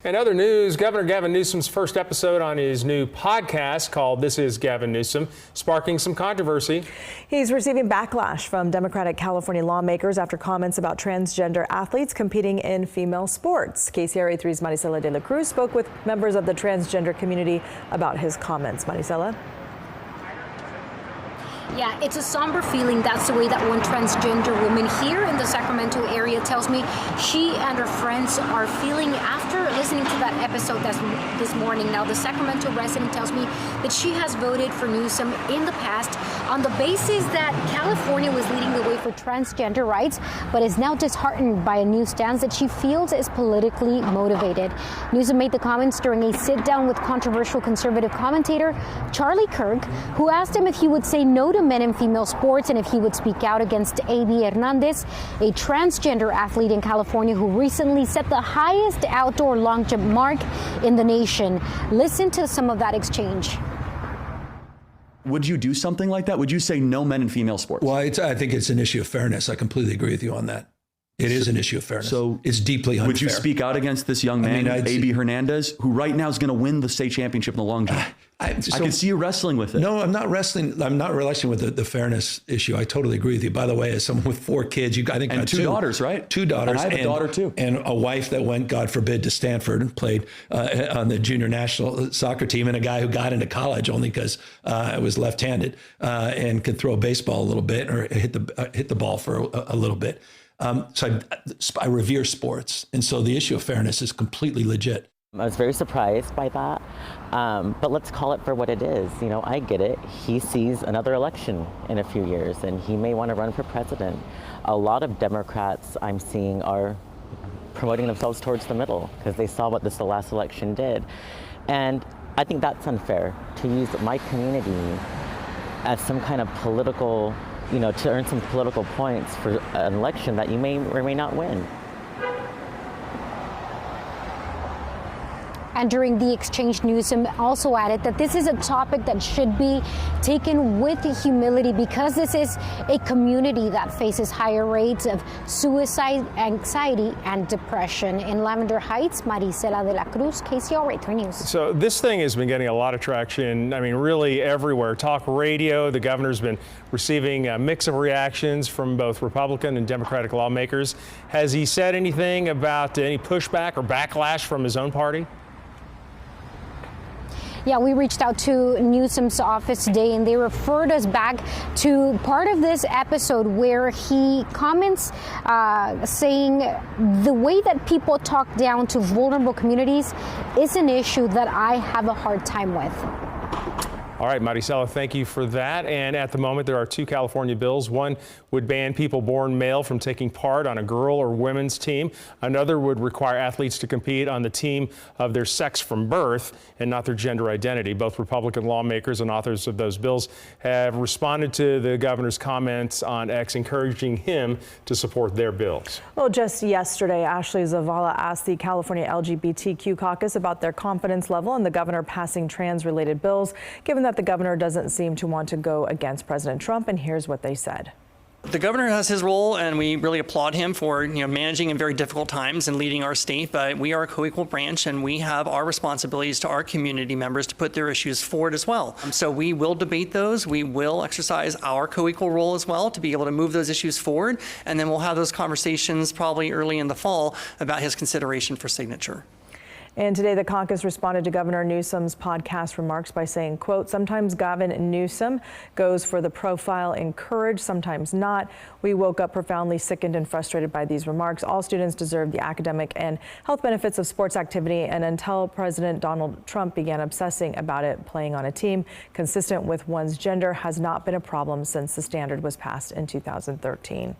In other news, Governor Gavin Newsom's first episode on his new podcast called This Is Gavin Newsom, sparking some controversy. He's receiving backlash from Democratic California lawmakers after comments about transgender athletes competing in female sports. KCRA 3's Maricela de la Cruz spoke with members of the transgender community about his comments. Maricela? Yeah, it's a somber feeling. That's the way that one transgender woman here in the Sacramento area tells me she and her friends are feeling after listening to that episode this morning. Now, the Sacramento resident tells me that she has voted for Newsom in the past on the basis that California was leading the way for transgender rights, but is now disheartened by a new stance that she feels is politically motivated. Newsom made the comments during a sit-down with controversial conservative commentator Charlie Kirk, who asked him if he would say no to men in female sports and if he would speak out against A.B. Hernandez, a transgender athlete in California who recently set the highest outdoor long jump mark in the nation. Listen to some of that exchange. Would you do something like that? Would you say no men in female sports? Well, I think it's an issue of fairness. I completely agree with you on that. It is an issue of fairness. So it's deeply unfair. Would you speak out against this young man, A.B. Hernandez, who right now is going to win the state championship in the long jump? I can see you wrestling with it. No, I'm not wrestling. I'm not wrestling with the fairness issue. I totally agree with you. By the way, as someone with 4 kids, I think and two daughters, right? 2 daughters. And I have a daughter too. And a wife that went, God forbid, to Stanford and played on the junior national soccer team, and a guy who got into college only because I was left-handed and could throw a baseball a little bit or hit the ball for a little bit. So I revere sports, and so the issue of fairness is completely legit. I was very surprised by that, but let's call it for what it is. You know, I get it. He sees another election in a few years, and he may want to run for president. A lot of Democrats I'm seeing are promoting themselves towards the middle because they saw what the last election did. And I think that's unfair to use my community as some kind of political, to earn some political points for an election that you may or may not win. And during the exchange, Newsom also added that this is a topic that should be taken with humility because this is a community that faces higher rates of suicide, anxiety, and depression. In Lavender Heights, Maricela de la Cruz, KCRA 3 News. So this thing has been getting a lot of traction, really everywhere. Talk radio, the governor's been receiving a mix of reactions from both Republican and Democratic lawmakers. Has he said anything about any pushback or backlash from his own party? Yeah, we reached out to Newsom's office today, and they referred us back to part of this episode where he comments saying the way that people talk down to vulnerable communities is an issue that I have a hard time with. All right, Maricela, thank you for that. And at the moment, there are 2 California bills. One would ban people born male from taking part on a girl or women's team. Another would require athletes to compete on the team of their sex from birth and not their gender identity. Both Republican lawmakers and authors of those bills have responded to the governor's comments on X, encouraging him to support their bills. Well, just yesterday, Ashley Zavala asked the California LGBTQ caucus about their confidence level in the governor passing trans-related bills, given that the governor doesn't seem to want to go against President Trump, and here's what they said. The governor has his role, and we really applaud him for managing in very difficult times and leading our state. But we are a co-equal branch, and we have our responsibilities to our community members to put their issues forward as well. So we will debate those. We will exercise our co-equal role as well to be able to move those issues forward, and then we'll have those conversations probably early in the fall about his consideration for signature. And today, the caucus responded to Governor Newsom's podcast remarks by saying, quote, "Sometimes Gavin Newsom goes for the profile and courage, sometimes not. We woke up profoundly sickened and frustrated by these remarks. All students deserve the academic and health benefits of sports activity. And until President Donald Trump began obsessing about it, playing on a team consistent with one's gender has not been a problem since the standard was passed in 2013.